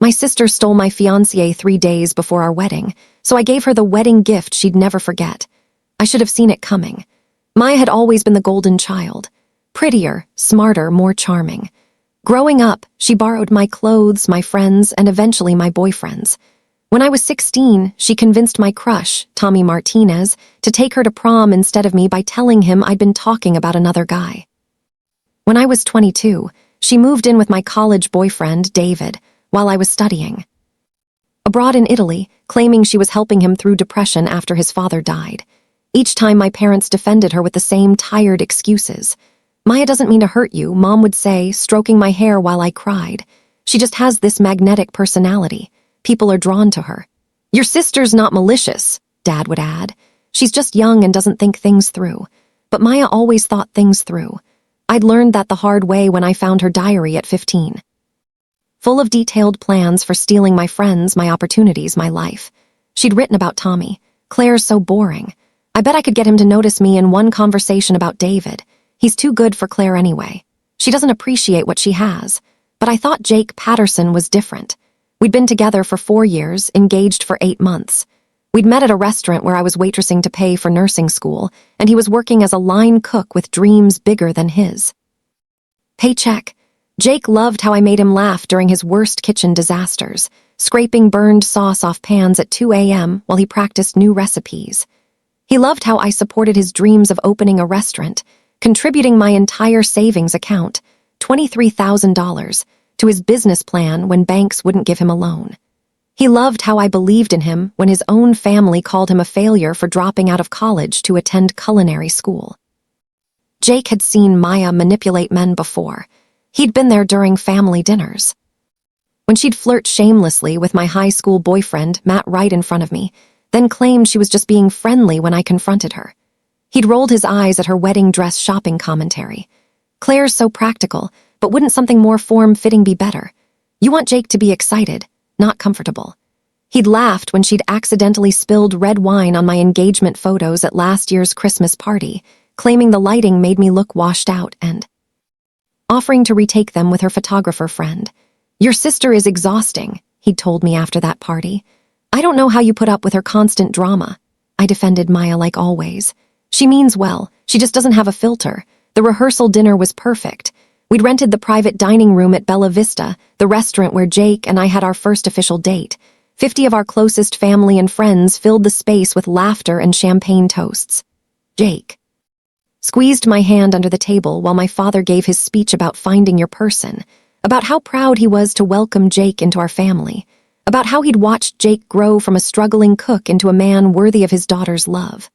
My sister stole my fiancé 3 days before our wedding, so I gave her the wedding gift she'd never forget. I should have seen it coming. Maya had always been the golden child. Prettier, smarter, more charming. Growing up, she borrowed my clothes, my friends, and eventually my boyfriend's. When I was 16, she convinced my crush, Tommy Martinez, to take her to prom instead of me by telling him I'd been talking about another guy. When I was 22, she moved in with my college boyfriend, David, while I was studying abroad in Italy, claiming she was helping him through depression after his father died. Each time my parents defended her with the same tired excuses. Maya doesn't mean to hurt you, Mom would say, stroking my hair while I cried. She just has this magnetic personality. People are drawn to her. Your sister's not malicious, Dad would add. She's just young and doesn't think things through. But Maya always thought things through. I'd learned that the hard way when I found her diary at 15. Full of detailed plans for stealing my friends, my opportunities, my life. She'd written about Tommy. Claire's so boring. I bet I could get him to notice me in one conversation about David. He's too good for Claire anyway. She doesn't appreciate what she has. But I thought Jake Patterson was different. We'd been together for 4 years, engaged for 8 months. We'd met at a restaurant where I was waitressing to pay for nursing school, and he was working as a line cook with dreams bigger than his. Paycheck. Jake loved how I made him laugh during his worst kitchen disasters, scraping burned sauce off pans at 2 a.m. while he practiced new recipes. He loved how I supported his dreams of opening a restaurant, contributing my entire savings account, $23,000, to his business plan when banks wouldn't give him a loan. He loved how I believed in him when his own family called him a failure for dropping out of college to attend culinary school. Jake had seen Maya manipulate men before. He'd been there during family dinners. When she'd flirt shamelessly with my high school boyfriend, Matt, right in front of me, then claimed she was just being friendly when I confronted her. He'd rolled his eyes at her wedding dress shopping commentary. Claire's so practical, but wouldn't something more form-fitting be better? You want Jake to be excited, not comfortable. He'd laughed when she'd accidentally spilled red wine on my engagement photos at last year's Christmas party, claiming the lighting made me look washed out and offering to retake them with her photographer friend. Your sister is exhausting, he'd told me after that party. I don't know how you put up with her constant drama. I defended Maya like always. She means well, she just doesn't have a filter. The rehearsal dinner was perfect. We'd rented the private dining room at Bella Vista, the restaurant where Jake and I had our first official date. 50 of our closest family and friends filled the space with laughter and champagne toasts. Jake squeezed my hand under the table while my father gave his speech about finding your person, about how proud he was to welcome Jake into our family, about how he'd watched Jake grow from a struggling cook into a man worthy of his daughter's love.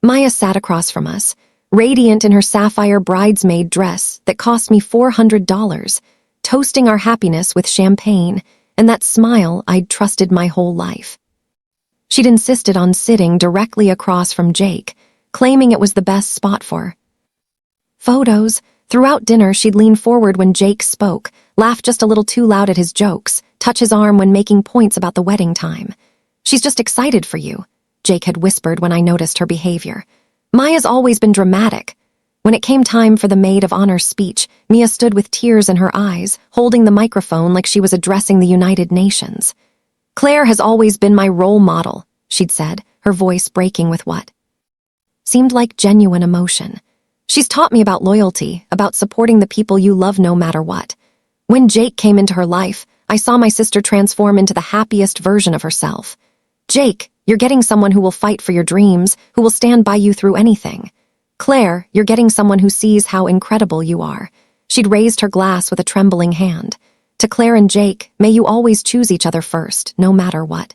Maya sat across from us, radiant in her sapphire bridesmaid dress that cost me $400, toasting our happiness with champagne and that smile I'd trusted my whole life. She'd insisted on sitting directly across from Jake, claiming it was the best spot for photos. Throughout dinner, she'd lean forward when Jake spoke, laugh just a little too loud at his jokes, touch his arm when making points about the wedding time. She's just excited for you, Jake had whispered when I noticed her behavior. Maya's always been dramatic. When it came time for the maid of honor speech, Mia stood with tears in her eyes, holding the microphone like she was addressing the United Nations. Claire has always been my role model, she'd said, her voice breaking with what seemed like genuine emotion. She's taught me about loyalty, about supporting the people you love no matter what. When Jake came into her life, I saw my sister transform into the happiest version of herself. Jake, you're getting someone who will fight for your dreams, who will stand by you through anything. Claire, you're getting someone who sees how incredible you are. She'd raised her glass with a trembling hand. To Claire and Jake, may you always choose each other first, no matter what.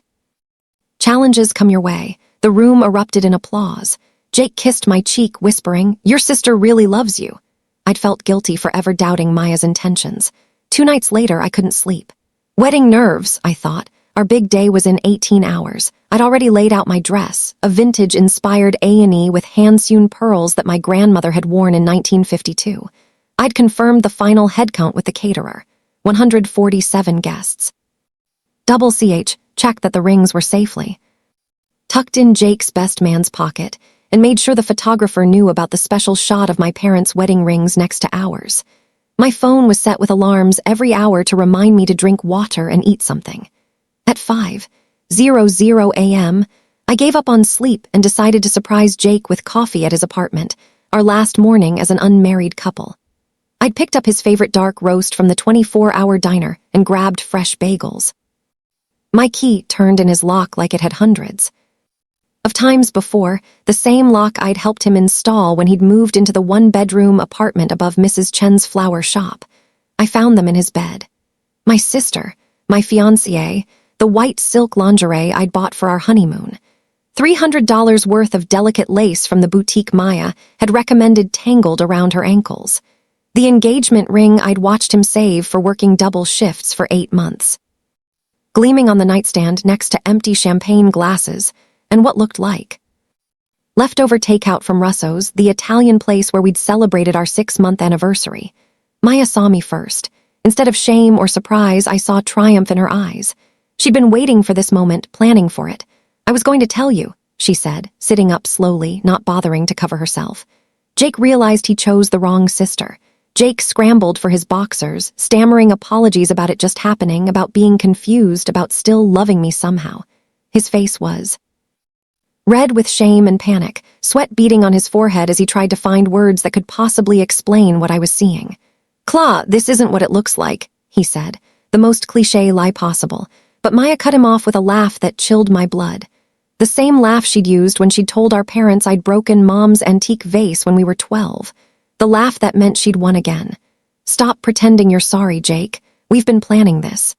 Challenges come your way. The room erupted in applause. Jake kissed my cheek, whispering, "Your sister really loves you." I'd felt guilty for ever doubting Maya's intentions. 2 nights later, I couldn't sleep. Wedding nerves, I thought. Our big day was in 18 hours. I'd already laid out my dress, a vintage-inspired A&E with hand-sewn pearls that my grandmother had worn in 1952. I'd confirmed the final head count with the caterer, 147 guests. Double CH, checked that the rings were safely tucked in Jake's best man's pocket, and made sure the photographer knew about the special shot of my parents' wedding rings next to ours. My phone was set with alarms every hour to remind me to drink water and eat something. At 5:00 a.m., I gave up on sleep and decided to surprise Jake with coffee at his apartment, our last morning as an unmarried couple. I'd picked up his favorite dark roast from the 24-hour diner and grabbed fresh bagels. My key turned in his lock like it had hundreds of times before, the same lock I'd helped him install when he'd moved into the one-bedroom apartment above Mrs. Chen's flower shop. I found them in his bed. My sister, my fiancé, the white silk lingerie I'd bought for our honeymoon. $300 worth of delicate lace from the boutique Maya had recommended tangled around her ankles. The engagement ring I'd watched him save for working double shifts for 8 months. Gleaming on the nightstand next to empty champagne glasses, and what looked like leftover takeout from Russo's, the Italian place where we'd celebrated our 6-month anniversary. Maya saw me first. Instead of shame or surprise, I saw triumph in her eyes. She'd been waiting for this moment, planning for it. "I was going to tell you," she said, sitting up slowly, not bothering to cover herself. Jake realized he chose the wrong sister. Jake scrambled for his boxers, stammering apologies about it just happening, about being confused, about still loving me somehow. His face was red with shame and panic, sweat beading on his forehead as he tried to find words that could possibly explain what I was seeing. "Claw, this isn't what it looks like," he said, the most cliché lie possible, but Maya cut him off with a laugh that chilled my blood. The same laugh she'd used when she'd told our parents I'd broken Mom's antique vase when we were 12. The laugh that meant she'd won again. "Stop pretending you're sorry, Jake. We've been planning this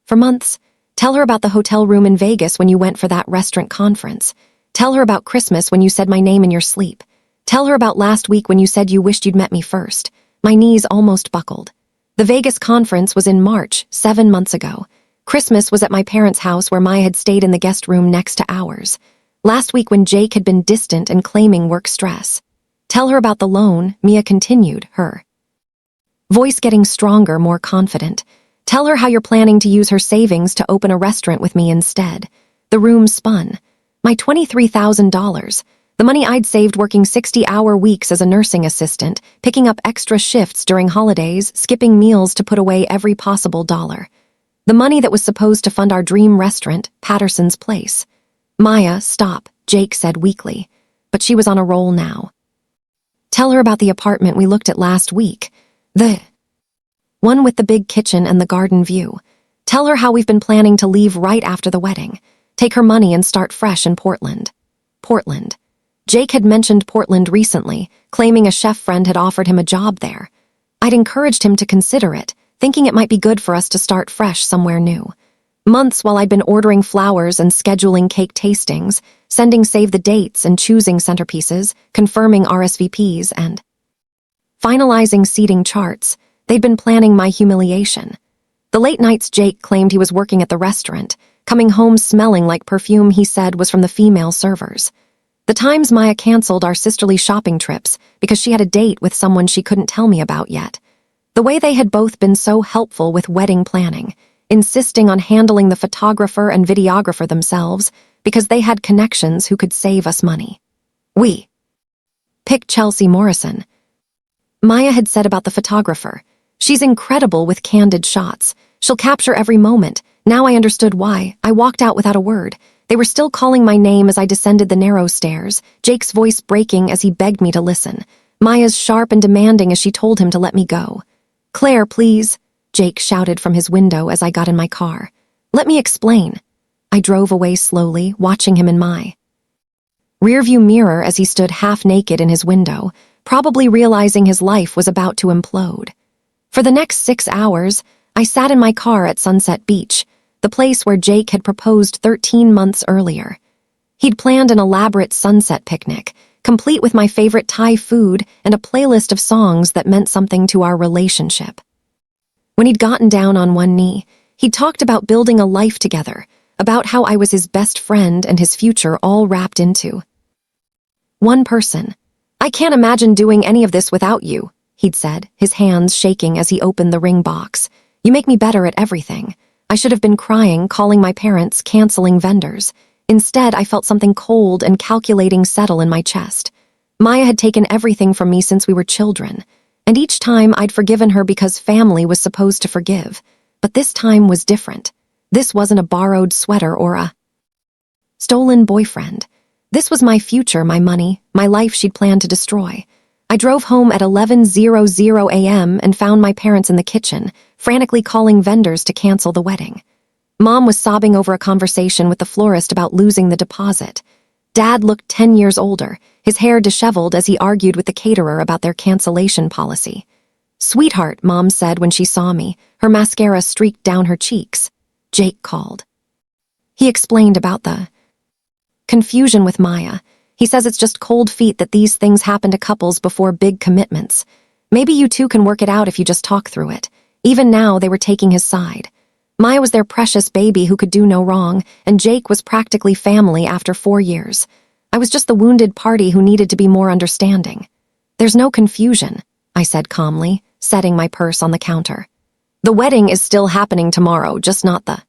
for months. Tell her about the hotel room in Vegas when you went for that restaurant conference. Tell her about Christmas when you said my name in your sleep. Tell her about last week when you said you wished you'd met me first." My knees almost buckled. The Vegas conference was in March, 7 months ago. Christmas was at my parents' house where Maya had stayed in the guest room next to ours. Last week when Jake had been distant and claiming work stress. "Tell her about the loan," Mia continued, her voice getting stronger, more confident. "Tell her how you're planning to use her savings to open a restaurant with me instead." The room spun. My $23,000, the money I'd saved working 60-hour weeks as a nursing assistant, picking up extra shifts during holidays, skipping meals to put away every possible dollar. The money that was supposed to fund our dream restaurant, Patterson's Place. "Maya, stop," Jake said weakly, but she was on a roll now. "Tell her about the apartment we looked at last week. The one with the big kitchen and the garden view. Tell her how we've been planning to leave right after the wedding. Take her money and start fresh in Portland." Portland. Jake had mentioned Portland recently, claiming a chef friend had offered him a job there. I'd encouraged him to consider it, thinking it might be good for us to start fresh somewhere new. Months while I'd been ordering flowers and scheduling cake tastings, sending save the dates and choosing centerpieces, confirming RSVPs and finalizing seating charts, they'd been planning my humiliation. The late nights Jake claimed he was working at the restaurant, coming home smelling like perfume he said was from the female servers. The times Maya canceled our sisterly shopping trips because she had a date with someone she couldn't tell me about yet. The way they had both been so helpful with wedding planning, insisting on handling the photographer and videographer themselves because they had connections who could save us money. "We picked Chelsea Morrison," Maya had said about the photographer. "She's incredible with candid shots. She'll capture every moment." Now I understood why. I walked out without a word. They were still calling my name as I descended the narrow stairs, Jake's voice breaking as he begged me to listen. Maya's sharp and demanding as she told him to let me go. "Claire, please," Jake shouted from his window as I got in my car. "Let me explain." I drove away slowly, watching him in my rearview mirror as he stood half-naked in his window, probably realizing his life was about to implode. For the next 6 hours, I sat in my car at Sunset Beach, the place where Jake had proposed 13 months earlier. He'd planned an elaborate sunset picnic, complete with my favorite Thai food and a playlist of songs that meant something to our relationship. When he'd gotten down on one knee, he'd talked about building a life together, about how I was his best friend and his future all wrapped into one person. "I can't imagine doing any of this without you," he'd said, his hands shaking as he opened the ring box. "You make me better at everything." I should have been crying, calling my parents, canceling vendors. Instead, I felt something cold and calculating settle in my chest. Maya had taken everything from me since we were children. And each time I'd forgiven her because family was supposed to forgive. But this time was different. This wasn't a borrowed sweater or a stolen boyfriend. This was my future, my money, my life she'd planned to destroy. I drove home at 11:00 a.m. and found my parents in the kitchen, frantically calling vendors to cancel the wedding. Mom was sobbing over a conversation with the florist about losing the deposit. Dad looked 10 years older, his hair disheveled as he argued with the caterer about their cancellation policy. "Sweetheart," Mom said when she saw me, her mascara streaked down her cheeks. Jake called. He explained about the confusion with Maya. He says it's just cold feet that these things happen to couples before big commitments. Maybe you two can work it out if you just talk through it. Even now, they were taking his side. Maya was their precious baby who could do no wrong, and Jake was practically family after 4 years. I was just the wounded party who needed to be more understanding. "There's no confusion," I said calmly, setting my purse on the counter. "The wedding is still happening tomorrow, just not the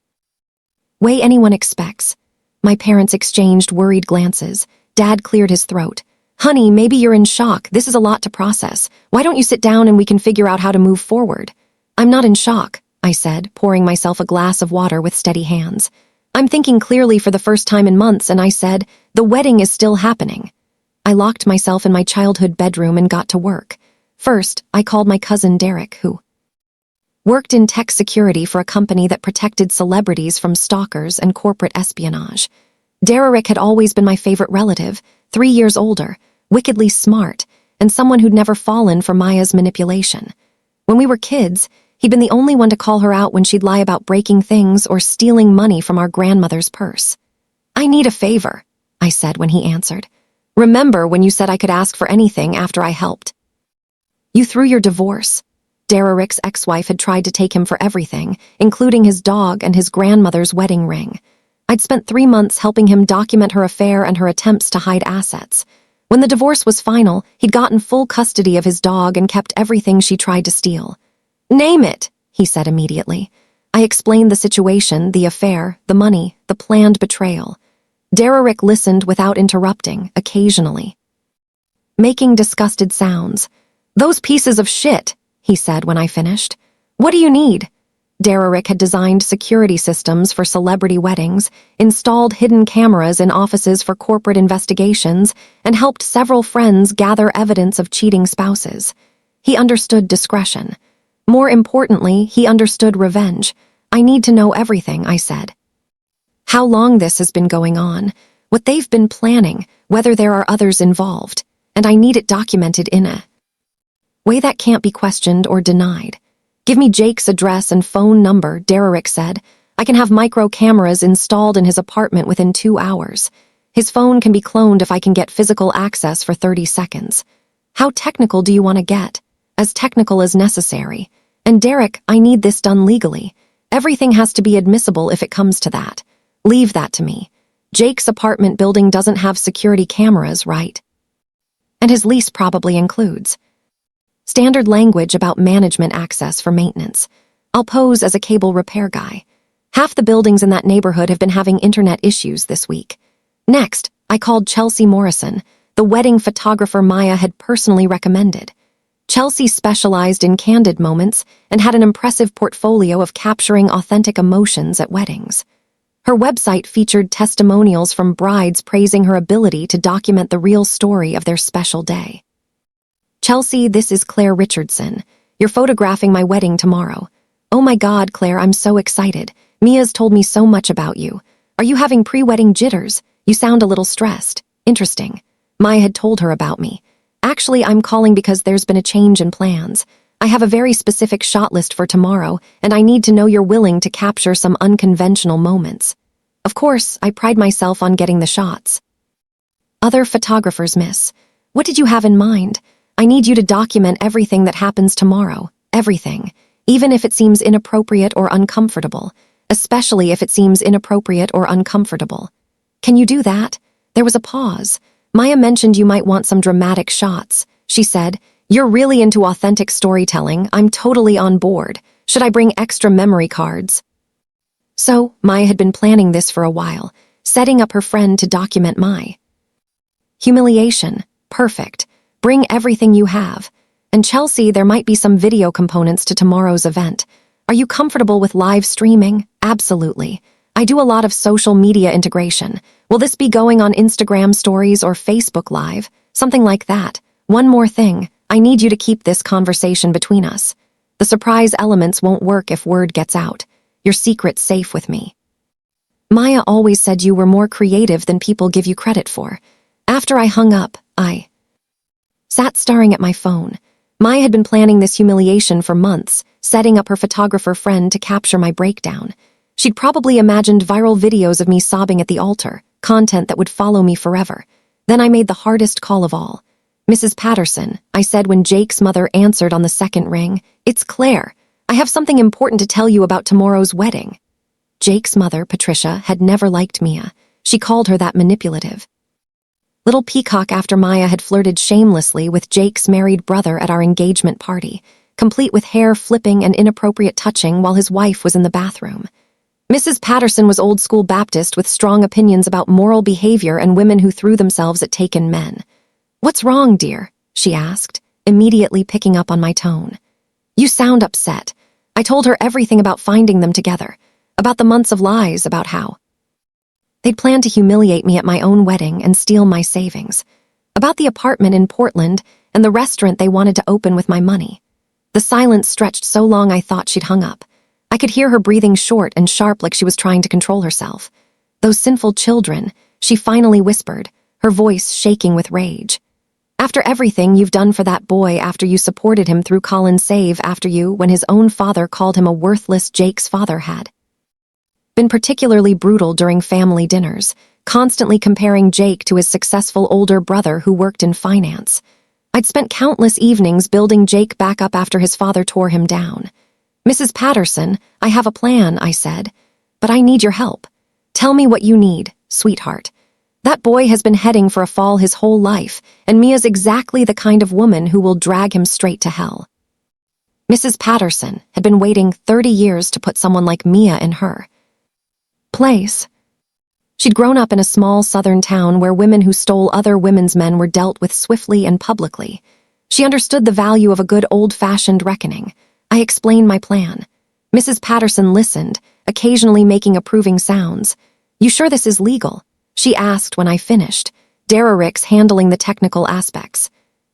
way anyone expects." My parents exchanged worried glances. Dad cleared his throat. "Honey, maybe you're in shock. This is a lot to process. Why don't you sit down and we can figure out how to move forward?" "I'm not in shock," I said, pouring myself a glass of water with steady hands. "I'm thinking clearly for the first time in months, and I said, the wedding is still happening." I locked myself in my childhood bedroom and got to work. First, I called my cousin Derek, who worked in tech security for a company that protected celebrities from stalkers and corporate espionage. Derek had always been my favorite relative, 3 years older, wickedly smart, and someone who'd never fallen for Maya's manipulation. When we were kids, he'd been the only one to call her out when she'd lie about breaking things or stealing money from our grandmother's purse. "I need a favor," I said when he answered. "Remember when you said I could ask for anything after I helped? You threw your divorce." Derek's ex-wife had tried to take him for everything, including his dog and his grandmother's wedding ring. I'd spent 3 months helping him document her affair and her attempts to hide assets. When the divorce was final, he'd gotten full custody of his dog and kept everything she tried to steal. "Name it," he said immediately. I explained the situation, the affair, the money, the planned betrayal. Derek listened without interrupting, occasionally making disgusted sounds. "Those pieces of shit," he said when I finished. "What do you need?" Derek had designed security systems for celebrity weddings, installed hidden cameras in offices for corporate investigations, and helped several friends gather evidence of cheating spouses. He understood discretion. More importantly, he understood revenge. "I need to know everything," I said. "How long this has been going on, what they've been planning, whether there are others involved, and I need it documented in a way that can't be questioned or denied." "Give me Jake's address and phone number," Derek said. "I can have micro cameras installed in his apartment within 2 hours. His phone can be cloned if I can get physical access for 30 seconds. How technical do you want to get?" "As technical as necessary. And Derek, I need this done legally. Everything has to be admissible if it comes to that. Leave that to me. Jake's apartment building doesn't have security cameras, right? And his lease probably includes standard language about management access for maintenance. I'll pose as a cable repair guy. Half the buildings in that neighborhood have been having internet issues this week." Next, I called Chelsea Morrison, the wedding photographer Maya had personally recommended. Chelsea specialized in candid moments and had an impressive portfolio of capturing authentic emotions at weddings. Her website featured testimonials from brides praising her ability to document the real story of their special day. "Chelsea, this is Claire Richardson. You're photographing my wedding tomorrow." "Oh my God, Claire, I'm so excited. Mia's told me so much about you. Are you having pre-wedding jitters? You sound a little stressed." "Interesting." Maya had told her about me. "Actually, I'm calling because there's been a change in plans. I have a very specific shot list for tomorrow, and I need to know you're willing to capture some unconventional moments." Of course, I pride myself on getting the shots other photographers miss. "What did you have in mind?" "I need you to document everything that happens tomorrow. Everything. Even if it seems inappropriate or uncomfortable. Especially if it seems inappropriate or uncomfortable." "Can you do that?" There was a pause. Maya mentioned you might want some dramatic shots. She said, "You're really into authentic storytelling. I'm totally on board. Should I bring extra memory cards?" So, Maya had been planning this for a while, setting up her friend to document my humiliation. Perfect. Bring everything you have. And Chelsea, there might be some video components to tomorrow's event. Are you comfortable with live streaming? Absolutely. I do a lot of social media integration. Will this be going on Instagram stories or Facebook Live? Something like that. One more thing. I need you to keep this conversation between us. The surprise elements won't work if word gets out. Your secret's safe with me. Maya always said you were more creative than people give you credit for. After I hung up, I sat staring at my phone. Maya had been planning this humiliation for months, setting up her photographer friend to capture my breakdown. She'd probably imagined viral videos of me sobbing at the altar, content that would follow me forever. Then I made the hardest call of all. "Mrs. Patterson," I said when Jake's mother answered on the second ring. "It's Claire. I have something important to tell you about tomorrow's wedding." Jake's mother, Patricia, had never liked Mia. She called her that manipulative little peacock after Maya had flirted shamelessly with Jake's married brother at our engagement party, complete with hair flipping and inappropriate touching while his wife was in the bathroom. Mrs. Patterson was old-school Baptist with strong opinions about moral behavior and women who threw themselves at taken men. "What's wrong, dear?" she asked, immediately picking up on my tone. "You sound upset." I told her everything about finding them together, about the months of lies, about how they'd planned to humiliate me at my own wedding and steal my savings, about the apartment in Portland and the restaurant they wanted to open with my money. The silence stretched so long I thought she'd hung up. I could hear her breathing short and sharp like she was trying to control herself. "Those sinful children," she finally whispered, her voice shaking with rage. "After everything you've done for that boy, after you supported him through Colin's save, after you, when his own father called him a worthless, Jake's father had been particularly brutal during family dinners, constantly comparing Jake to his successful older brother who worked in finance. I'd spent countless evenings building Jake back up after his father tore him down. "Mrs. Patterson, I have a plan," I said, "but I need your help. Tell me what you need, sweetheart. That boy has been heading for a fall his whole life, and Mia's exactly the kind of woman who will drag him straight to hell." Mrs. Patterson had been waiting 30 years to put someone like Mia in her place. She'd grown up in a small southern town where women who stole other women's men were dealt with swiftly and publicly. She understood the value of a good old-fashioned reckoning. I explained my plan. Mrs. Patterson listened, occasionally making approving sounds. "You sure this is legal?" she asked when I finished, Derek's handling the technical aspects.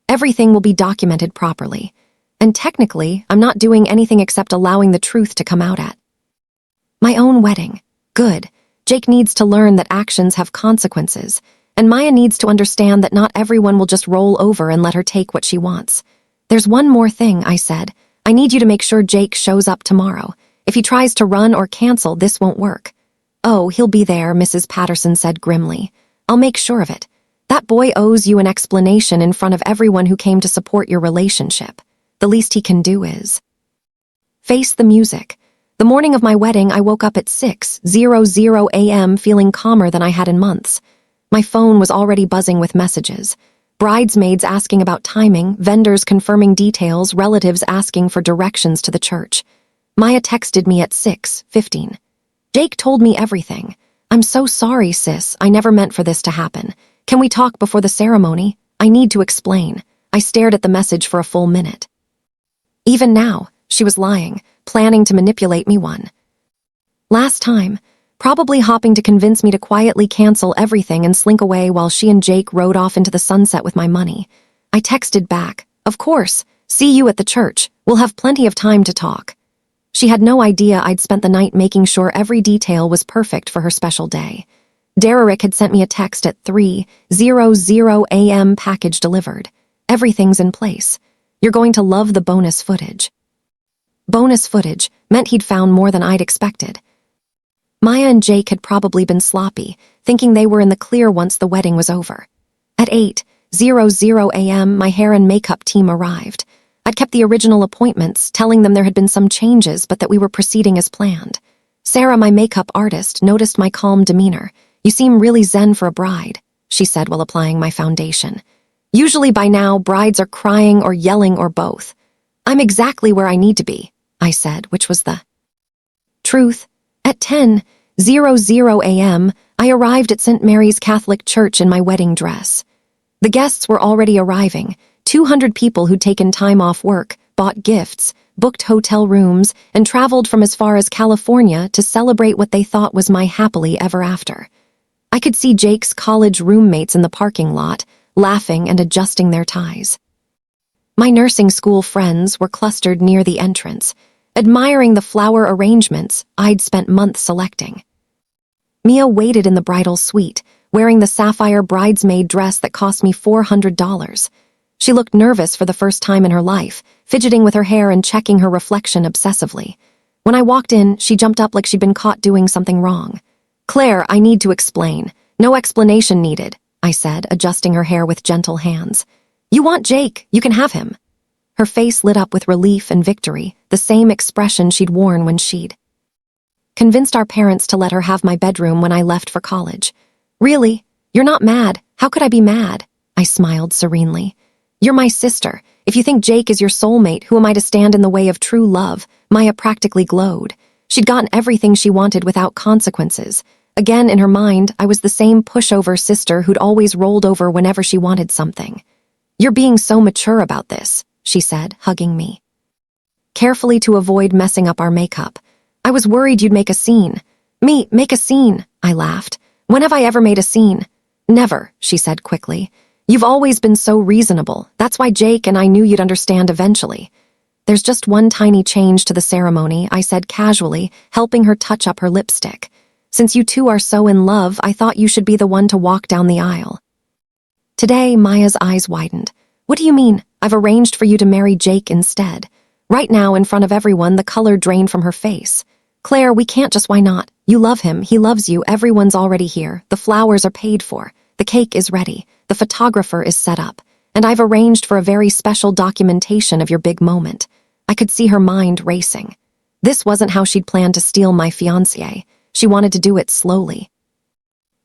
"Everything will be documented properly. And technically, I'm not doing anything except allowing the truth to come out at my own wedding. Good. Jake needs to learn that actions have consequences, and Maya needs to understand that not everyone will just roll over and let her take what she wants. There's one more thing," I said. "I need you to make sure Jake shows up tomorrow. If he tries to run or cancel, this won't work." "Oh, he'll be there," Mrs. Patterson said grimly. "I'll make sure of it. That boy owes you an explanation in front of everyone who came to support your relationship. The least he can do is face the music." The morning of my wedding, I woke up at 6:00 a.m. feeling calmer than I had in months. My phone was already buzzing with messages. Bridesmaids asking about timing, vendors confirming details, relatives asking for directions to the church. Maya texted me at 6:15. "Jake told me everything. I'm so sorry, sis. I never meant for this to happen. Can we talk before the ceremony? I need to explain." I stared at the message for a full minute. Even now, she was lying, planning to manipulate me one last time, probably hoping to convince me to quietly cancel everything and slink away while she and Jake rode off into the sunset with my money. I texted back, "Of course, see you at the church. We'll have plenty of time to talk." She had no idea I'd spent the night making sure every detail was perfect for her special day. Derek had sent me a text at 3:00 a.m. package delivered. "Everything's in place. You're going to love the bonus footage." Bonus footage meant he'd found more than I'd expected. Maya and Jake had probably been sloppy, thinking they were in the clear once the wedding was over. At 8:00 a.m., my hair and makeup team arrived. I'd kept the original appointments, telling them there had been some changes but that we were proceeding as planned. Sarah, my makeup artist, noticed my calm demeanor. "You seem really zen for a bride," she said while applying my foundation. "Usually by now, brides are crying or yelling or both." "I'm exactly where I need to be," I said, which was the truth. At 10:00 a.m., I arrived at St. Mary's Catholic Church in my wedding dress. The guests were already arriving, 200 people who'd taken time off work, bought gifts, booked hotel rooms, and traveled from as far as California to celebrate what they thought was my happily ever after. I could see Jake's college roommates in the parking lot, laughing and adjusting their ties. My nursing school friends were clustered near the entrance, admiring the flower arrangements I'd spent months selecting. Mia waited in the bridal suite, wearing the sapphire bridesmaid dress that cost me $400. She looked nervous for the first time in her life, fidgeting with her hair and checking her reflection obsessively. When I walked in, she jumped up like she'd been caught doing something wrong. "Claire, I need to explain. No explanation needed," I said, adjusting her hair with gentle hands. "You want Jake, you can have him." Her face lit up with relief and victory, the same expression she'd worn when she'd convinced our parents to let her have my bedroom when I left for college. "Really? You're not mad? How could I be mad?" I smiled serenely. "You're my sister. If you think Jake is your soulmate, who am I to stand in the way of true love?" Maya practically glowed. She'd gotten everything she wanted without consequences. Again, in her mind, I was the same pushover sister who'd always rolled over whenever she wanted something. "You're being so mature about this," she said, hugging me. Carefully to avoid messing up our makeup. "I was worried you'd make a scene." "Me, make a scene?" I laughed. "When have I ever made a scene?" "Never," she said quickly. "You've always been so reasonable. That's why Jake and I knew you'd understand eventually." "There's just one tiny change to the ceremony," I said casually, helping her touch up her lipstick. "Since you two are so in love, I thought you should be the one to walk down the aisle." Today, Maya's eyes widened. "What do you mean? I've arranged for you to marry Jake instead." Right now, in front of everyone, the color drained from her face. "Claire, we can't just, why not? You love him, he loves you, everyone's already here, the flowers are paid for, the cake is ready, the photographer is set up, and I've arranged for a very special documentation of your big moment." I could see her mind racing. This wasn't how she'd planned to steal my fiancé. She wanted to do it slowly,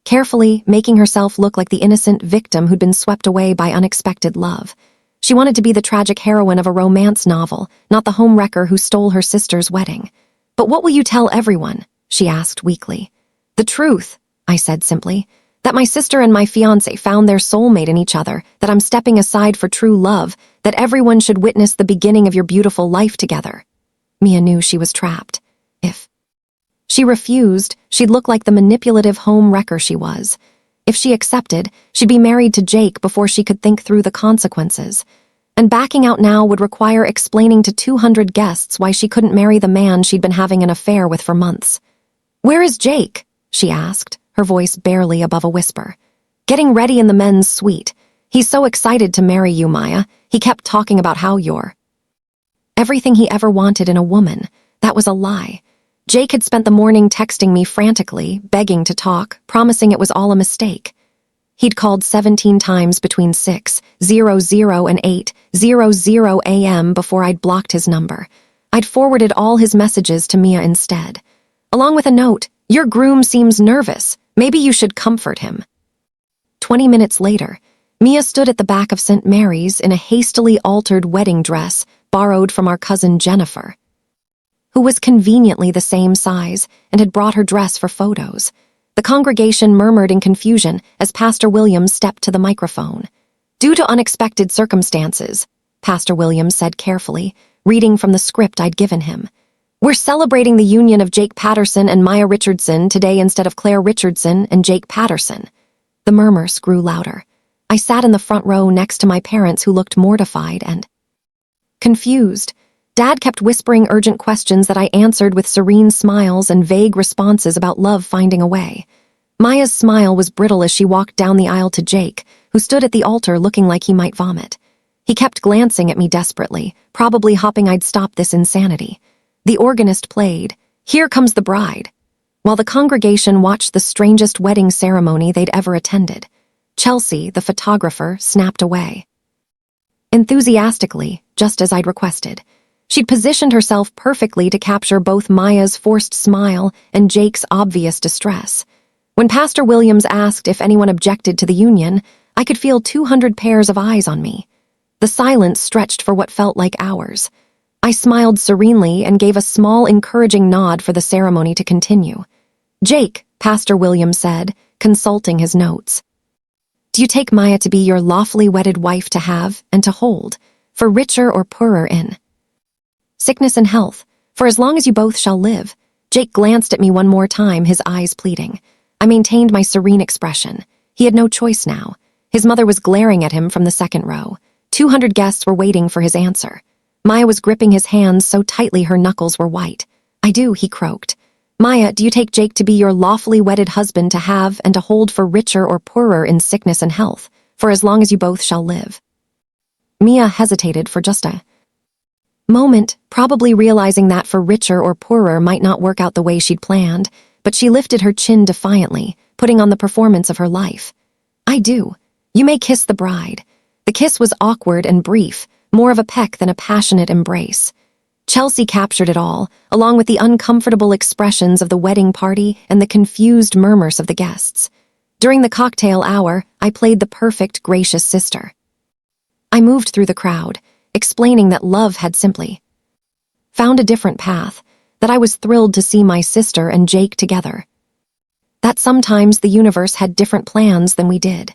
carefully, making herself look like the innocent victim who'd been swept away by unexpected love. She wanted to be the tragic heroine of a romance novel, not the homewrecker who stole her sister's wedding. "But what will you tell everyone?" she asked weakly. "The truth," I said simply. "That my sister and my fiancé found their soulmate in each other, that I'm stepping aside for true love, that everyone should witness the beginning of your beautiful life together." Mia knew she was trapped. If she refused, she'd look like the manipulative home wrecker she was. If she accepted, she'd be married to Jake before she could think through the consequences. And backing out now would require explaining to 200 guests why she couldn't marry the man she'd been having an affair with for months. "Where is Jake?" she asked, her voice barely above a whisper. "Getting ready in the men's suite. He's so excited to marry you, Maya. He kept talking about how you're everything he ever wanted in a woman." That was a lie. Jake had spent the morning texting me frantically, begging to talk, promising it was all a mistake. He'd called 17 times between 6:00 and 8:00 a.m. before I'd blocked his number. I'd forwarded all his messages to Mia instead, along with a note, "Your groom seems nervous. Maybe you should comfort him." 20 minutes later, Mia stood at the back of St. Mary's in a hastily altered wedding dress borrowed from our cousin Jennifer, who was conveniently the same size and had brought her dress for photos. The congregation murmured in confusion as Pastor Williams stepped to the microphone. "Due to unexpected circumstances," Pastor Williams said carefully, reading from the script I'd given him, "we're celebrating the union of Jake Patterson and Maya Richardson today instead of Claire Richardson and Jake Patterson." The murmurs grew louder. I sat in the front row next to my parents, who looked mortified and confused. Dad kept whispering urgent questions that I answered with serene smiles and vague responses about love finding a way. Maya's smile was brittle as she walked down the aisle to Jake, who stood at the altar looking like he might vomit. He kept glancing at me desperately, probably hoping I'd stop this insanity. The organist played, "Here Comes the Bride," while the congregation watched the strangest wedding ceremony they'd ever attended. Chelsea, the photographer, snapped away enthusiastically, just as I'd requested. She'd positioned herself perfectly to capture both Maya's forced smile and Jake's obvious distress. When Pastor Williams asked if anyone objected to the union, I could feel 200 pairs of eyes on me. The silence stretched for what felt like hours. I smiled serenely and gave a small, encouraging nod for the ceremony to continue. "Jake," Pastor Williams said, consulting his notes. Do you take Maya to be your lawfully wedded wife to have and to hold, for richer or poorer in sickness and health, for as long as you both shall live? Jake glanced at me one more time, his eyes pleading. I maintained my serene expression. He had no choice now. His mother was glaring at him from the second row. 200 guests were waiting for his answer. Maya was gripping his hands so tightly her knuckles were white. I do, he croaked. Maya, do you take Jake to be your lawfully wedded husband to have and to hold for richer or poorer in sickness and health, for as long as you both shall live? Mia hesitated for just a moment, probably realizing that for richer or poorer might not work out the way she'd planned, but she lifted her chin defiantly, putting on the performance of her life. I do. You may kiss the bride. The kiss was awkward and brief, more of a peck than a passionate embrace. Chelsea captured it all, along with the uncomfortable expressions of the wedding party and the confused murmurs of the guests. During the cocktail hour, I played the perfect, gracious sister. I moved through the crowd, explaining that love had simply found a different path, that I was thrilled to see my sister and Jake together. That sometimes the universe had different plans than we did.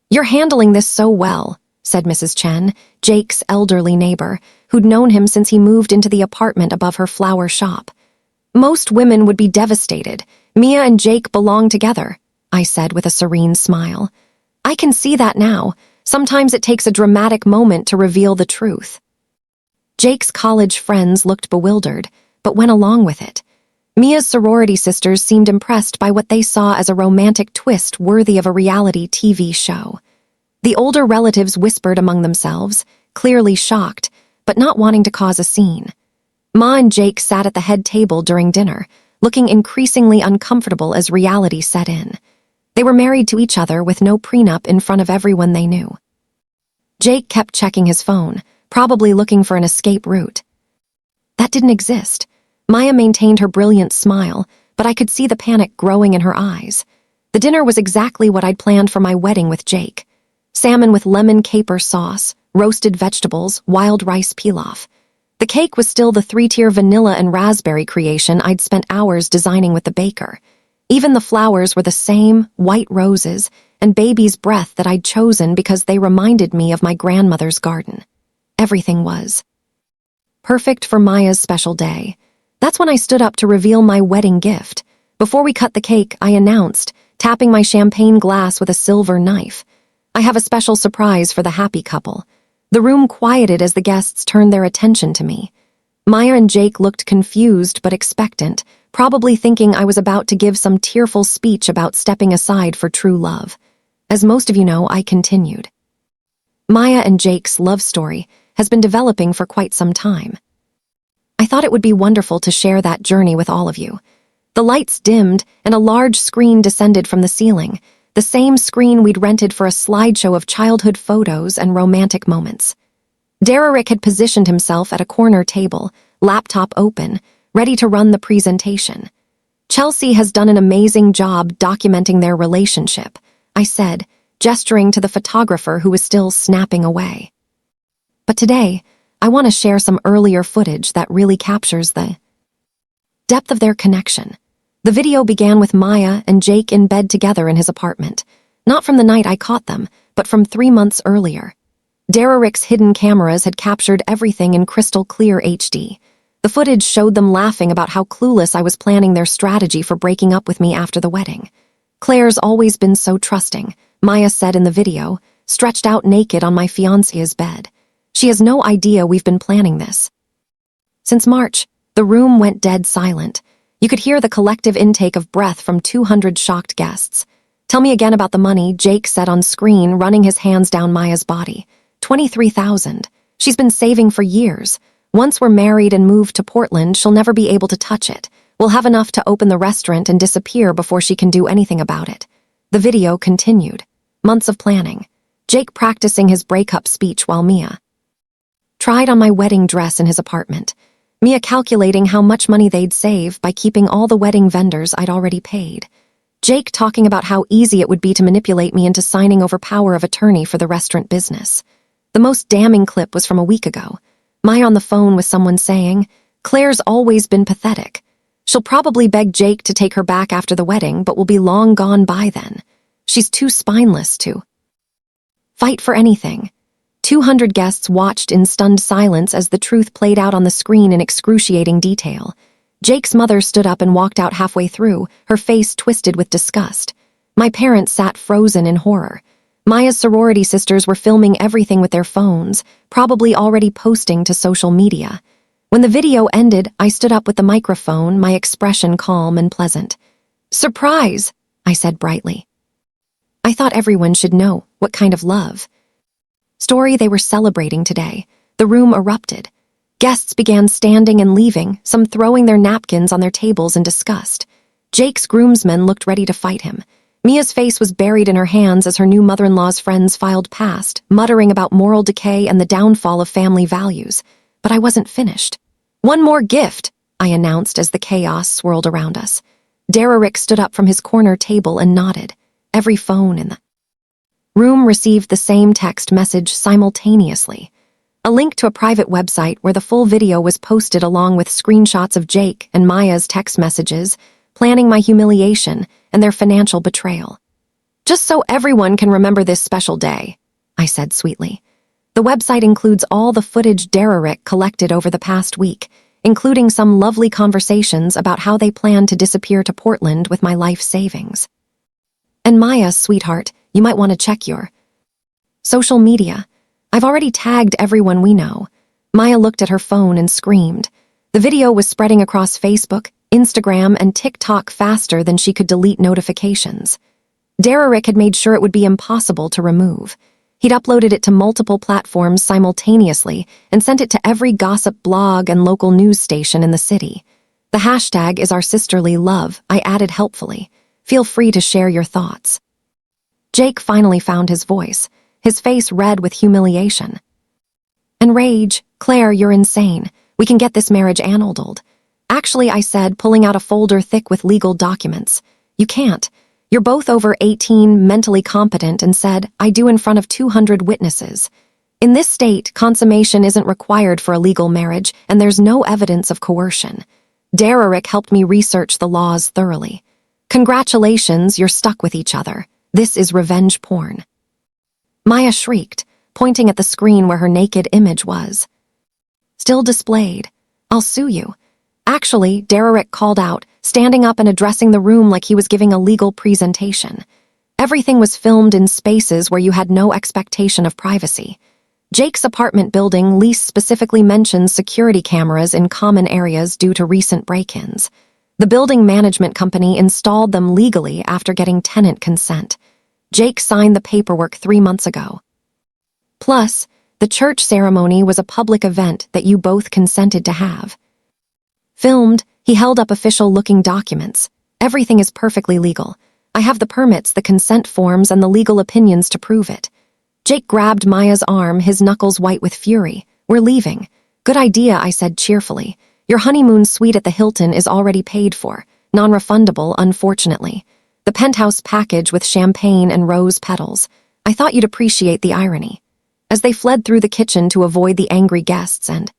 You're handling this so well, said Mrs. Chen, Jake's elderly neighbor, who'd known him since he moved into the apartment above her flower shop. Most women would be devastated. Mia and Jake belong together, I said with a serene smile. I can see that now. Sometimes it takes a dramatic moment to reveal the truth. Jake's college friends looked bewildered, but went along with it. Mia's sorority sisters seemed impressed by what they saw as a romantic twist worthy of a reality TV show. The older relatives whispered among themselves, clearly shocked, but not wanting to cause a scene. Ma and Jake sat at the head table during dinner, looking increasingly uncomfortable as reality set in. They were married to each other with no prenup in front of everyone they knew. Jake kept checking his phone, probably looking for an escape route. That didn't exist. Maya maintained her brilliant smile, but I could see the panic growing in her eyes. The dinner was exactly what I'd planned for my wedding with Jake. Salmon with lemon caper sauce, roasted vegetables, wild rice pilaf. The cake was still the 3-tier vanilla and raspberry creation I'd spent hours designing with the baker. Even the flowers were the same, white roses, and baby's breath that I'd chosen because they reminded me of my grandmother's garden. Everything was perfect for Maya's special day. That's when I stood up to reveal my wedding gift. Before we cut the cake, I announced, tapping my champagne glass with a silver knife. I have a special surprise for the happy couple. The room quieted as the guests turned their attention to me. Maya and Jake looked confused but expectant, probably thinking I was about to give some tearful speech about stepping aside for true love. As most of you know, I continued. Maya and Jake's love story has been developing for quite some time. I thought it would be wonderful to share that journey with all of you. The lights dimmed and a large screen descended from the ceiling, the same screen we'd rented for a slideshow of childhood photos and romantic moments. Derrick had positioned himself at a corner table, laptop open, ready to run the presentation. Chelsea has done an amazing job documenting their relationship, I said, gesturing to the photographer who was still snapping away. But today, I want to share some earlier footage that really captures the depth of their connection. The video began with Maya and Jake in bed together in his apartment, not from the night I caught them, but from 3 months earlier. Derrick's hidden cameras had captured everything in crystal clear HD. The footage showed them laughing about how clueless I was planning their strategy for breaking up with me after the wedding. Claire's always been so trusting, Maya said in the video, stretched out naked on my fiancé's bed. She has no idea we've been planning this. Since March, the room went dead silent. You could hear the collective intake of breath from 200 shocked guests. Tell me again about the money, Jake said on screen, running his hands down Maya's body. 23,000. She's been saving for years. Once we're married and moved to Portland, she'll never be able to touch it. We'll have enough to open the restaurant and disappear before she can do anything about it. The video continued. Months of planning. Jake practicing his breakup speech while Mia tried on my wedding dress in his apartment. Mia calculating how much money they'd save by keeping all the wedding vendors I'd already paid. Jake talking about how easy it would be to manipulate me into signing over power of attorney for the restaurant business. The most damning clip was from a week ago. Maya on the phone with someone saying, Claire's always been pathetic. She'll probably beg Jake to take her back after the wedding, but will be long gone by then. She's too spineless to Fight for anything. 200 guests watched in stunned silence as the truth played out on the screen in excruciating detail. Jake's mother stood up and walked out halfway through, her face twisted with disgust. My parents sat frozen in horror. Maya's sorority sisters were filming everything with their phones, probably already posting to social media. When the video ended, I stood up with the microphone, my expression calm and pleasant. "Surprise!" I said brightly. I thought everyone should know what kind of love story they were celebrating today. The room erupted. Guests began standing and leaving, some throwing their napkins on their tables in disgust. Jake's groomsmen looked ready to fight him. Mia's face was buried in her hands as her new mother-in-law's friends filed past, muttering about moral decay and the downfall of family values. But I wasn't finished. "One more gift," I announced as the chaos swirled around us. Derrick stood up from his corner table and nodded. Every phone in the room received the same text message simultaneously. A link to a private website where the full video was posted along with screenshots of Jake and Maya's text messages, planning my humiliation and their financial betrayal. "Just so everyone can remember this special day," I said sweetly. The website includes all the footage Derrick collected over the past week, including some lovely conversations about how they plan to disappear to Portland with my life savings. "And Maya, sweetheart, you might want to check your social media. I've already tagged everyone we know." Maya looked at her phone and screamed. The video was spreading across Facebook, Instagram, and TikTok faster than she could delete notifications. Derrick had made sure it would be impossible to remove. He'd uploaded it to multiple platforms simultaneously and sent it to every gossip blog and local news station in the city. "The hashtag is our sisterly love," I added helpfully. "Feel free to share your thoughts." Jake finally found his voice, his face red with humiliation and rage. "Claire, you're insane. We can get this marriage annulled." "Actually," I said, pulling out a folder thick with legal documents. "You can't. You're both over 18, mentally competent," and said, "I do in front of 200 witnesses. In this state, consummation isn't required for a legal marriage, and there's no evidence of coercion." Derrick helped me research the laws thoroughly. "Congratulations, you're stuck with each other. This is revenge porn." Maya shrieked, pointing at the screen where her naked image was still displayed. "I'll sue you." "Actually," Derrick called out, standing up and addressing the room like he was giving a legal presentation. "Everything was filmed in spaces where you had no expectation of privacy. Jake's apartment building lease specifically mentions security cameras in common areas due to recent break-ins. The building management company installed them legally after getting tenant consent. Jake signed the paperwork 3 months ago. Plus, the church ceremony was a public event that you both consented to have. Filmed, he held up official-looking documents. Everything is perfectly legal. I have the permits, the consent forms, and the legal opinions to prove it." Jake grabbed Maya's arm, his knuckles white with fury. "We're leaving." "Good idea," I said cheerfully. "Your honeymoon suite at the Hilton is already paid for. Non-refundable, unfortunately. The penthouse package with champagne and rose petals. I thought you'd appreciate the irony." As they fled through the kitchen to avoid the angry guests and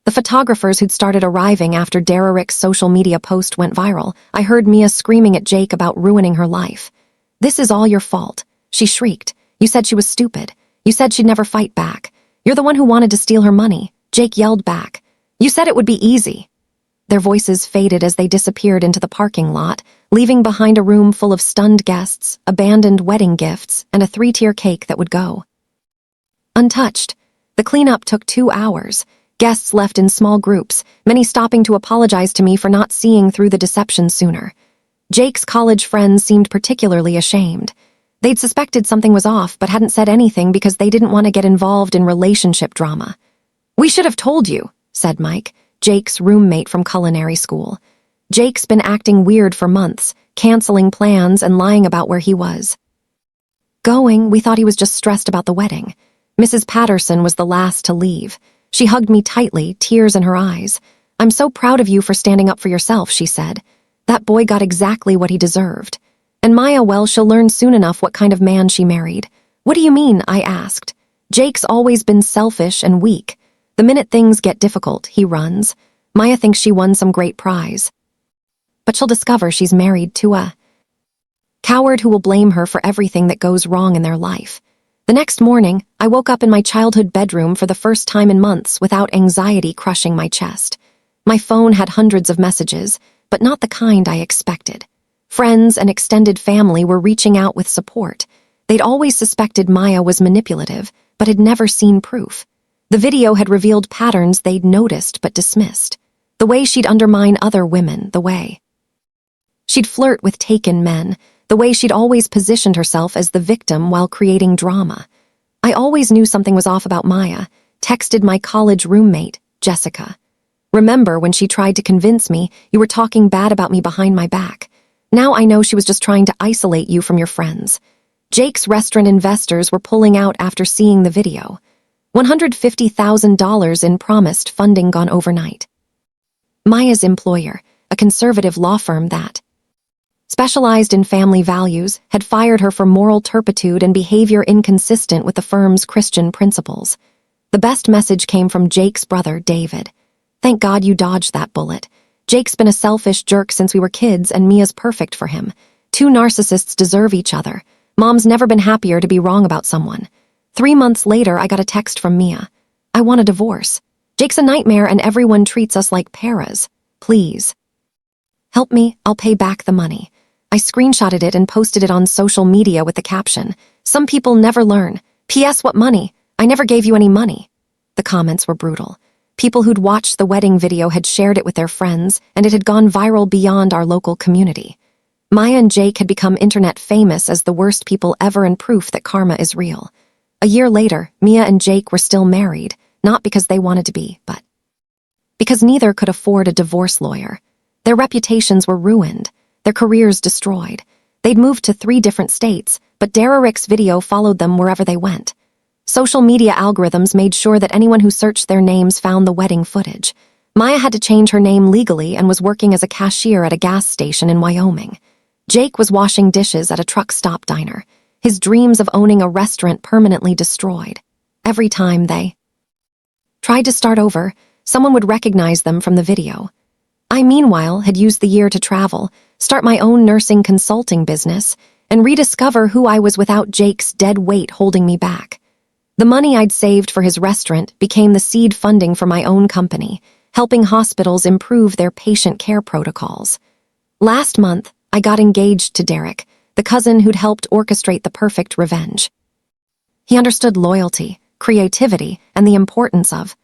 the photographers who'd started arriving after Derrick's social media post went viral, I heard Mia screaming at Jake about ruining her life. "This is all your fault," she shrieked. "You said she was stupid. You said she'd never fight back. You're the one who wanted to steal her money." Jake yelled back. "You said it would be easy." Their voices faded as they disappeared into the parking lot, leaving behind a room full of stunned guests, abandoned wedding gifts, and a 3-tier cake that would go untouched. The cleanup took 2 hours. Guests left in small groups, many stopping to apologize to me for not seeing through the deception sooner. Jake's college friends seemed particularly ashamed. They'd suspected something was off but hadn't said anything because they didn't want to get involved in relationship drama. "We should have told you," said Mike, Jake's roommate from culinary school. Jake's been acting weird for months, canceling plans and lying about where he was going. We thought he was just stressed about the wedding. Mrs. Patterson was the last to leave. She hugged me tightly, tears in her eyes. "I'm so proud of you for standing up for yourself," she said. "That boy got exactly what he deserved. And Maya, well, she'll learn soon enough what kind of man she married." "What do you mean?" I asked. "Jake's always been selfish and weak. The minute things get difficult, he runs. Maya thinks she won some great prize. But she'll discover she's married to a coward who will blame her for everything that goes wrong in their life. The next morning, I woke up in my childhood bedroom for the first time in months without anxiety crushing my chest. My phone had hundreds of messages, but not the kind I expected. Friends and extended family were reaching out with support. They'd always suspected Maya was manipulative, but had never seen proof. The video had revealed patterns they'd noticed but dismissed. The way she'd undermine other women, the way she'd flirt with taken men, the way she'd always positioned herself as the victim while creating drama. I always knew something was off about Maya, texted my college roommate, Jessica. Remember when she tried to convince me you were talking bad about me behind my back? Now I know she was just trying to isolate you from your friends. Jake's restaurant investors were pulling out after seeing the video. $150,000 in promised funding gone overnight. Maya's employer, a conservative law firm that specialized in family values, had fired her for moral turpitude and behavior inconsistent with the firm's Christian principles. The best message came from Jake's brother, David. Thank God you dodged that bullet. Jake's been a selfish jerk since we were kids, and Mia's perfect for him. Two narcissists deserve each other. Mom's never been happier to be wrong about someone. 3 months later, I got a text from Mia. I want a divorce. Jake's a nightmare and everyone treats us like paras. Please help me, I'll pay back the money. I screenshotted it and posted it on social media with the caption, "Some people never learn. P.S. What money? I never gave you any money." The comments were brutal. People who'd watched the wedding video had shared it with their friends, and it had gone viral beyond our local community. Maya and Jake had become internet famous as the worst people ever and proof that karma is real. A year later, Mia and Jake were still married, not because they wanted to be, but because neither could afford a divorce lawyer. Their reputations were ruined, their careers destroyed. They'd moved to 3 different states, but Derek's video followed them wherever they went. Social media algorithms made sure that anyone who searched their names found the wedding footage. Maya had to change her name legally and was working as a cashier at a gas station in Wyoming. Jake was washing dishes at a truck stop diner, his dreams of owning a restaurant permanently destroyed. Every time they tried to start over, someone would recognize them from the video. I, meanwhile, had used the year to travel, start my own nursing consulting business, and rediscover who I was without Jake's dead weight holding me back. The money I'd saved for his restaurant became the seed funding for my own company, helping hospitals improve their patient care protocols. Last month, I got engaged to Derek, the cousin who'd helped orchestrate the perfect revenge. He understood loyalty, creativity, and the importance of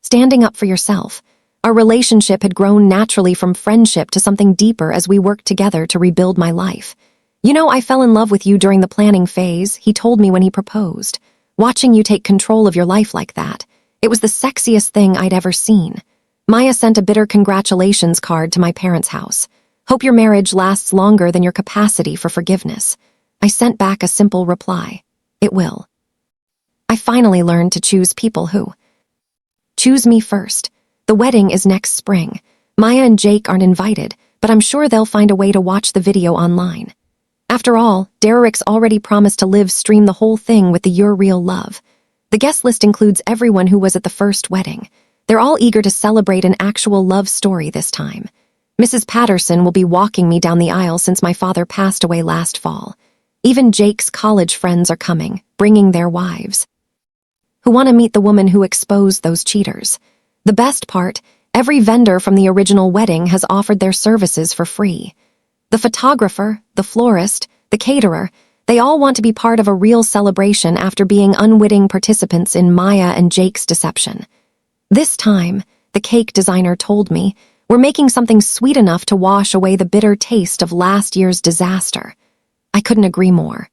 standing up for yourself. Our relationship had grown naturally from friendship to something deeper as we worked together to rebuild my life. "You know, I fell in love with you during the planning phase," he told me when he proposed. "Watching you take control of your life like that, it was the sexiest thing I'd ever seen." Maya sent a bitter congratulations card to my parents' house. "Hope your marriage lasts longer than your capacity for forgiveness." I sent back a simple reply. "It will." I finally learned to choose people who choose me first. The wedding is next spring. Maya and Jake aren't invited, but I'm sure they'll find a way to watch the video online. After all, Derek's already promised to live stream the whole thing with the Your Real Love. The guest list includes everyone who was at the first wedding. They're all eager to celebrate an actual love story this time. Mrs. Patterson will be walking me down the aisle since my father passed away last fall. Even Jake's college friends are coming, bringing their wives, who want to meet the woman who exposed those cheaters. The best part, every vendor from the original wedding has offered their services for free. The photographer, the florist, the caterer, they all want to be part of a real celebration after being unwitting participants in Maya and Jake's deception. This time, the cake designer told me, we're making something sweet enough to wash away the bitter taste of last year's disaster. I couldn't agree more.